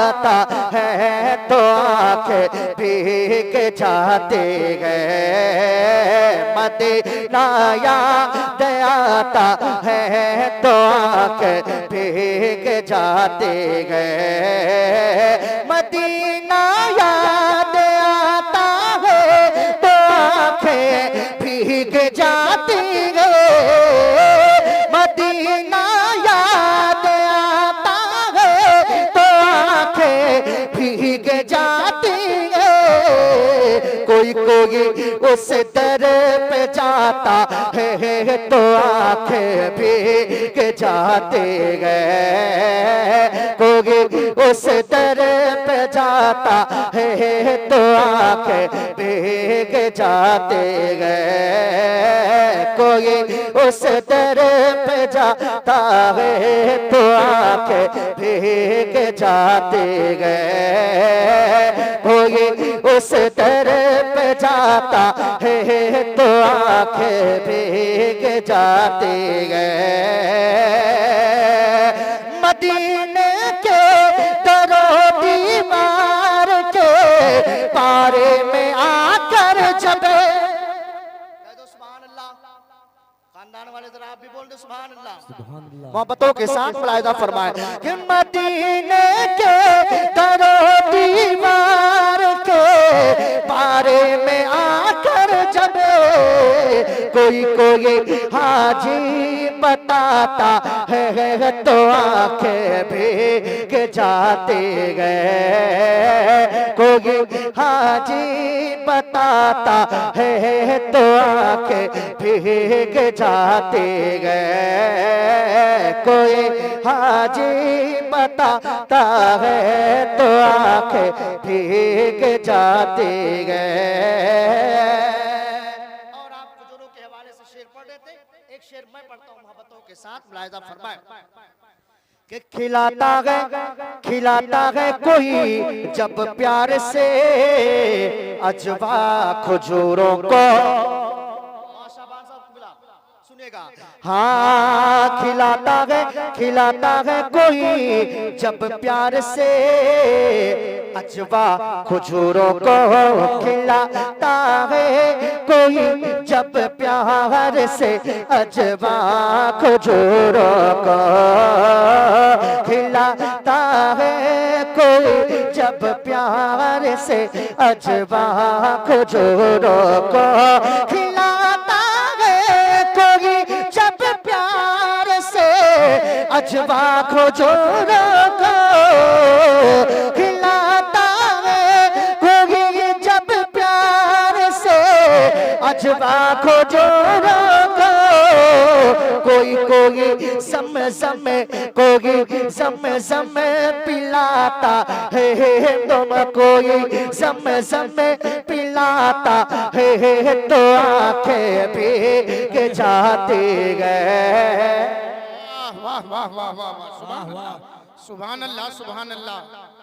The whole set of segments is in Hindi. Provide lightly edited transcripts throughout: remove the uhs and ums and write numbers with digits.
आता है तो आंखें भीग जाते गए। मदीना याद आता है तो आंखें भीग जाते गए। मदीना याद आता है तो आंखें भीग जाती गए। मदीना याद आता है तो आंखें भीग जाती है। कोई कोई उस दर पे जाता है तो आंखें भीग जाते गए। कोई उस दर पे जाता है तो आंखें भीग जाते गए। कोई उस दर पे जाता है तो आंखें भीग जाते गए। कोई उस दर पे जाता है तो आंखें भीग जाते गए। मदीने के दरो दीवार के पारे में आकर जब खानदान वाले जरा आप भी बोल दो सुभान अल्लाह। मोहब्बतों के साथ मुलाहिजा फरमाए कि मदीने के दरो दीवार के पारे में आकर जब कोई कोई हाजी बताता है तो आंखें भीग जाते गए। कोई हाजी बताता है तो आंखें भीग जाते गए। कोई हाजी बताता है तो आंखें भीग जाते गए। और आप बुजुर्गों के हवाले से शेर पढ़ रहे थे, एक शेर मैं पढ़ता हूँ मोहब्बतों के साथ मुलाहिजा फरमाए कि खिलाता है कोई जब प्यार से अजवा खजूरों को। हाँ खिलाता है कोई जब प्यार से अजवा खजूरों को। खिलाता है कोई जब प्यार से अजवा खजूरों को। खिलाता है कोई जब प्यार से अजवा खजूरों को। खिलाता है कोई जब प्यार से अजवा खजूरों को। खिलाता है कोई जब प्यार से अजवा खजूरों को। कोई सम पिलाता है तुम। कोई सम पिलाता है तो आंखें भीग जाते गए। वाह वाह वाह वाह वाह वाह सुभान अल्लाह सुभान अल्लाह।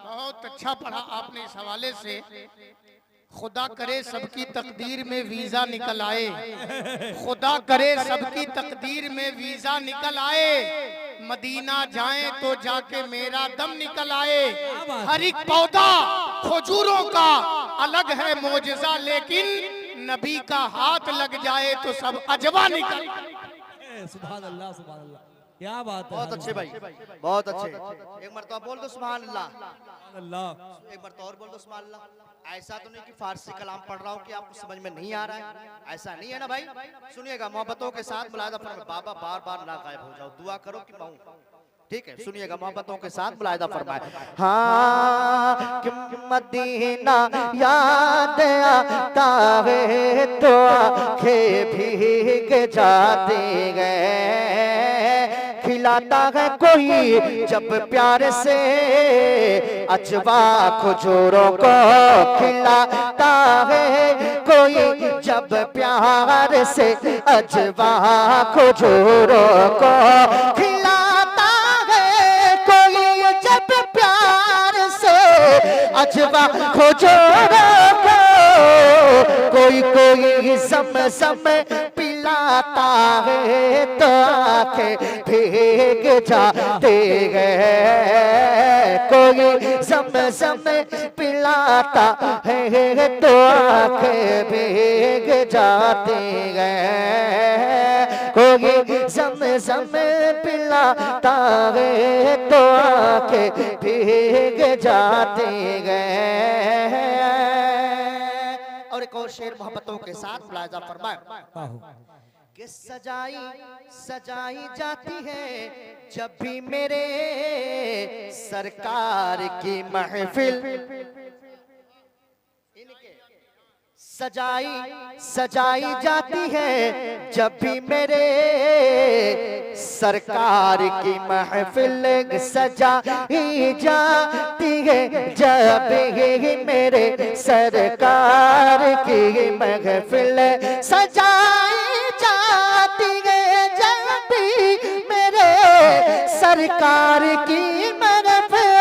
बहुत अच्छा पढ़ा आपने इस हवाले से। खुदा करे सबकी तकदीर में वीजा निकल आए। खुदा करे सबकी तकदीर में वीजा निकल आए। मदीना जाएं तो जाके मेरा दम निकल आए। हर एक पौधा खजूरों का अलग है मोजज़ा, लेकिन नबी का हाथ लग जाए तो सब अजवा निकल। सुभान अल्लाह सुभान अल्लाह, क्या बात है। बहुत अच्छे भाई, बहुत अच्छे। एक मरतबा बोल दो सुभान अल्लाह। अल्लाह एक मरतबा और बोल दो सुभान अल्लाह। ऐसा तो नहीं कि फारसी कलाम पढ़ रहा हूँ कि आपको समझ में नहीं आ रहा है, ऐसा नहीं है ना भाई। सुनिएगा मोहब्बतों के साथ मुलाहिजा फरमाए। बाबा बार बार ना गायब हो जाओ, दुआ करो कि मैं हूँ, ठीक है। सुनिएगा मोहब्बतों के साथ मुलाहिजा फरमाए। हाँ कि मदीना याद आता है तो आंखें भीग जाते गए। खिलाता है कोई जब प्यार से अजवा खजूरों को। खिलाता है कोई जब प्यार से अजवा खजूरों को। खिलाता है कोई जब प्यार से अजवा खजूरों को। कोई सम पिलाता है तो आंखें भीग जाते हैं। कोई ज़म-ज़म पिलाता है तो आंखें भीग जाती हैं। कोई ज़म-ज़म पिलाता है तो आंखें भीग जाती हैं। और एक और शेर मोहब्बतों के साथ मुलाहिजा फरमाए कि सजाई सजाई जाती है जब भी मेरे सरकार की महफिल। सजाई सजाई जाती है जब भी मेरे सरकार की महफिल। सजाई जाती है जब भी मेरे सरकार की महफिल। सजाई जाती है जब भी मेरे सरकार की महफिल।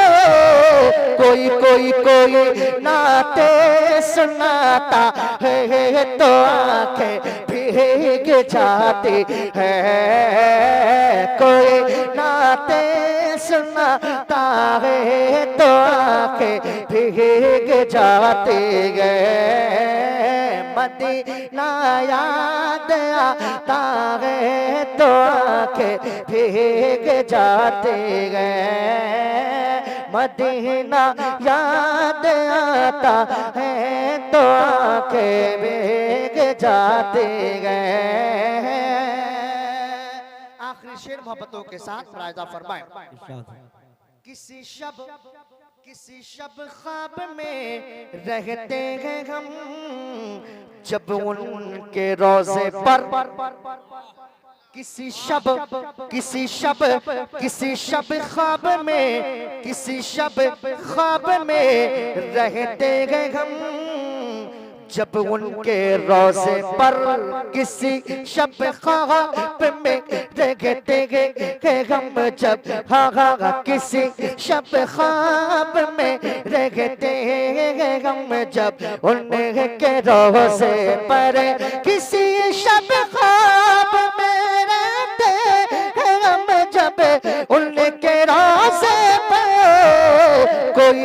कोई कोई कोई नाते सुनाता है तो आंखें भीग जाती है। कोई नाते सुनाता है तो आंखें भीग जाती है। मदीना याद आता है तो आंखें भीग जाती है। मदीना याद आता है तो आंखें भीग जाती हैं। आखिरी शेर मोहब्बतों के साथ मुलाहिजा फरमाएं। किसी शब ख्वाब में रहते हैं हम जब उनके रोज़े पर। किसी शब ख्वाब में रहते हैं हम जब उनके रोज़े पर। किसी शब ख्वाब में रहते हैं हम जब किसी शब ख्वाब में रहते हैं हम जब उनके रोज़े पर। किसी शब ख्वाब में रहते हैं हम जब उनके रोज़े पर। कोई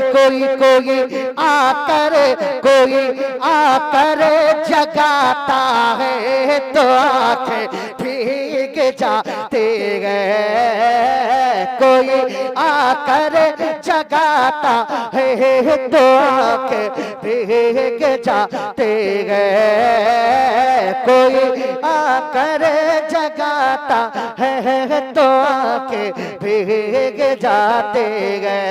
आकर जगाता है तो आंखें भीग जाती हैं। कोई आकर जगाता है तो आंखें भीग जाती हैं। कोई आकर जगाता है तो आंखें भीग जाती हैं।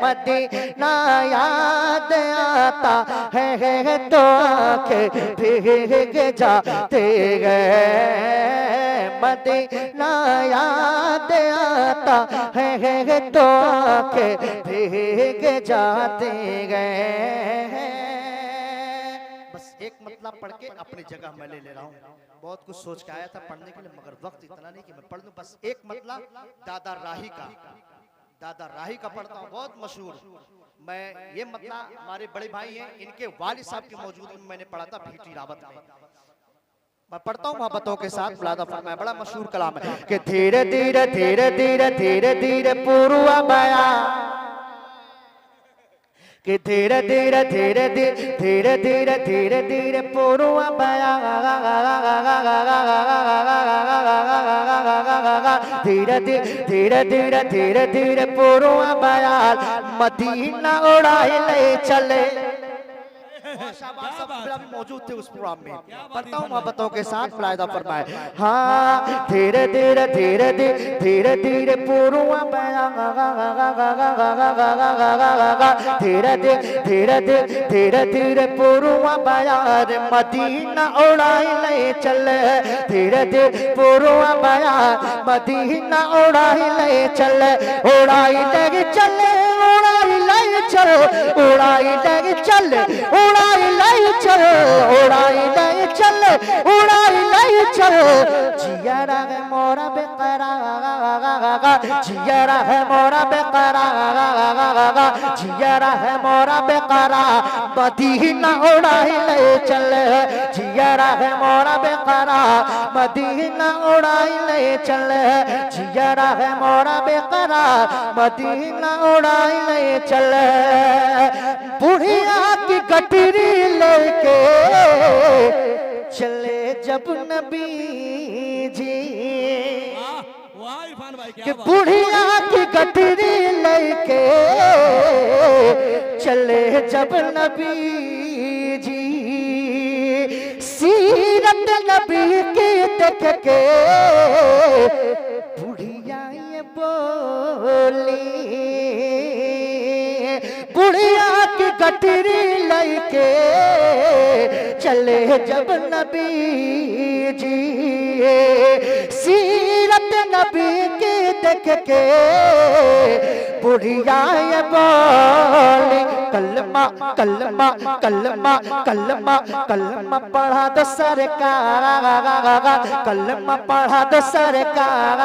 मदीना याद आता है तो आंखें भीग जाती हैं। मदीना याद आता है तो आंखें भीग जाती हैं। बस एक मतलब पढ़ के अपनी जगह मैं ले रहा हूँ। बहुत कुछ सोच के आया था पढ़ने के लिए मगर वक्त इतना नहीं कि मैं पढ़ लूं। बस एक मतलब दादा राही का पढ़ता हूँ, बहुत मशहूर। मैं ये मतलब हमारे बड़े भाई हैं, इनके वालिद साहब की मौजूदगी में मैंने पढ़ा था भीटी रावत में। मैं पढ़ता हूँ मोहब्बतों के साथ मुलाहिजा फरमाएं। बड़ा मशहूर कलाम है कि धीरे धीरे धीरे धीरे धीरे धीरे पूर्वा बया। कि धीरे धीरे धीरे धीरे धीरे धीरे धीरे धीरे पूर्वा बया। धीरे धीरे धीरे धीरे धीरे पूर्वा बया। मदीना उड़ाई ले चले। मौजूद थे उस प्रोग्राम में। पढ़ता हूँ मोहब्बतों के साथ मुलाहिजा फरमाए। हाँ धीरे धीरे धीरे धीरे धीरे धीरे पूर्वा बया। धीरे धीरे धीरे धीरे धीरे पूर्वा बया। मदीना उड़ाई ले चले। धीरे धीरे पूर्वा बया। मदीना उड़ाई ले चले। उड़ाई ले चले उड़ाई ले चले उड़ाई ले चले उड़ाई ले चले उड़ाई ले चले उड़ाई ले चले। जियारा है मोरा बेकरार जियारा है मोरा बेकरार जियारा जियरा है मोरा बेकरार मदीना उड़ाई ले चल, जियरा है मोरा बेकरार मदीना उड़ाई ले चल, जियरा है मोरा बेकरार मदीना उड़ाई ले चल। बुढ़िया की गठरी लेके चले जब नबी जी, वाह इरफान भाई कि क्या बात। बुढ़िया की गठरी लेके चले जब नबी जी, सीरत नबी की देख के बुढ़िया ये बोली, बुढ़िया की गठरी लेके चले जब नबी जी, सीरत नबी की देख के बुढ़िया ये बोली, कलमा कलमा कलमा कलमा कलमा पढ़ा दो सरकार, कलमा पढ़ा दो सरकार,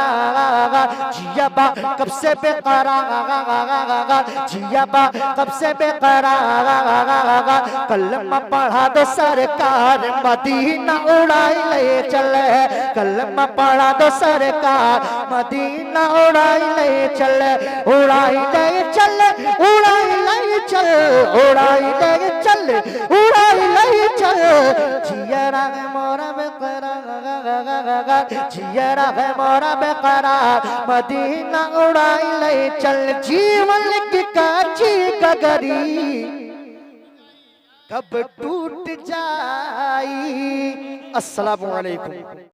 जियाबा कब से बेकरार, जियाबा कब से बेकरार, कलमा पढ़ा दो सरकार मदीना उड़ाई ले चले, कलमा पढ़ा दो सरकार मदीना उड़ाई ले चले, उड़ाई ले चले, उड़ाई ले चल, उड़ाई ले चल, उड़ाई ले चल, जियरा है मोरा बेकरार, जियरा है मोरा बेकरार मदीना उड़ाई ले चल, जीवन की काची गगरी कब टूट जाई। अस्सलामु अलैकुम।